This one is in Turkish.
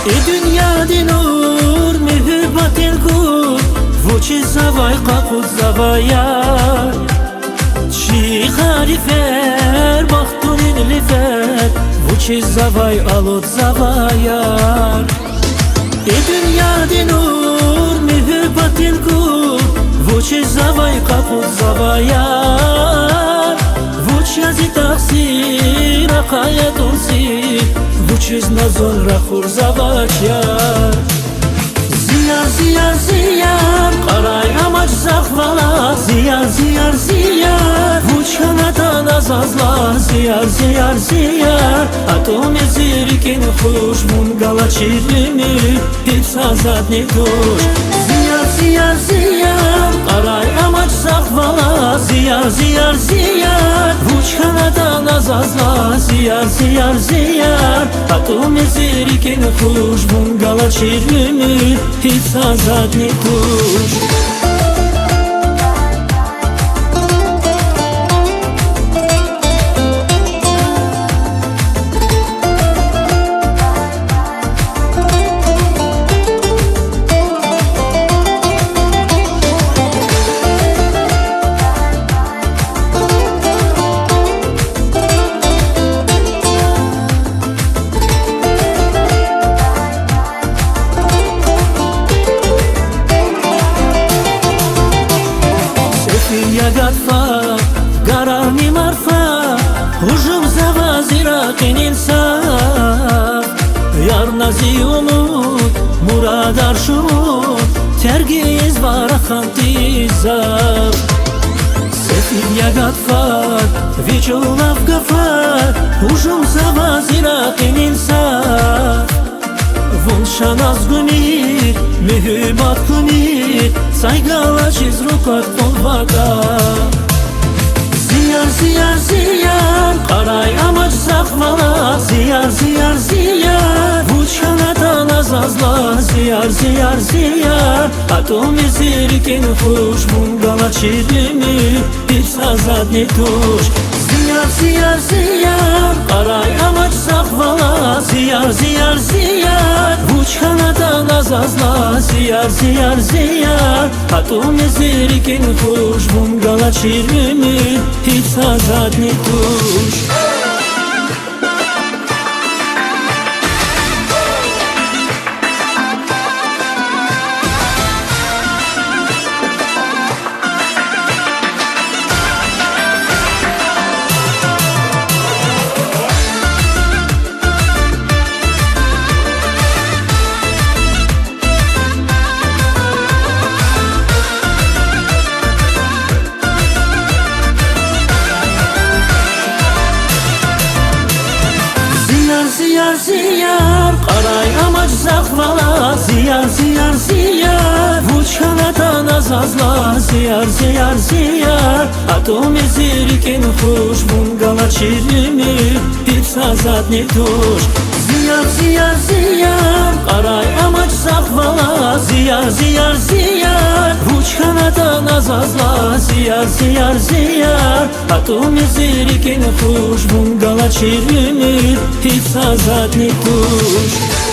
И дунья ди нур меҳиббат илгу вучи завай қақуд завая чи харифер бахтунин лифер вучи завай алуд заваяр И дунья ди нур меҳиббат илгу вучи завай қақуд заваяр вучи ази тақсир ақаятунси вучиз назон рахур завачяр Ziyar ziyar ziyar Qaray amaç zaxvala Ziyar ziyar ziyar Vuçhanatan azazlar Ziyar ziyar ziyar Atom zirikin xush Mungala çirimi Hiç azad ne duş Ziyar ziyar ziyar Qaray amaç zaxvala Ziyar ziyar ziyar Vuçhanatan azazlar Ziyar ziyar ziyar Atom zirikin xush Mungala çirimi Hiç azad ne duş Ягатфа, гарани марфа Ужум завазирақин инсаф Яр нази умуд, мурадар шумуд Тергиз варахан тизав Сефид ягатфа, вичулав гафар Ужум завазирақин инсаф Вон шаназ гунир, меҳиббат кунир Сайгала чиз рукат қолвага Зияр зияр зияр Қарай амач заxvala Зияр зияр зияр Вучханатан азазла Зияр зияр зияр Атоми зирикин хуш Мунгала чирими Hiç azad ne tuş Ziyar ziyar ziyar Qaray amaç zaxvala Ziyar ziyar ziyar Vuçhanatan azazla Ziyar ziyar ziyar Atom zirikin xush Mungala çirimi Hiç azad ne tuş Ziyar ziyar Qaray amaç zaxvala Ziyar ziyar ziyar Vuçhanatan azazla Ziyar ziyar ziyar Atom zirikin xush Mungala çirimi Hiç azad ne tuş Ziyar ziyar ziyar Qaray amaç zaxvala Ziyar ziyar ziyar Vuçhanatan azazla Ziyar ziyar ziyar Atom zirikin xush Mungala çirimi Hiç azad ne tuş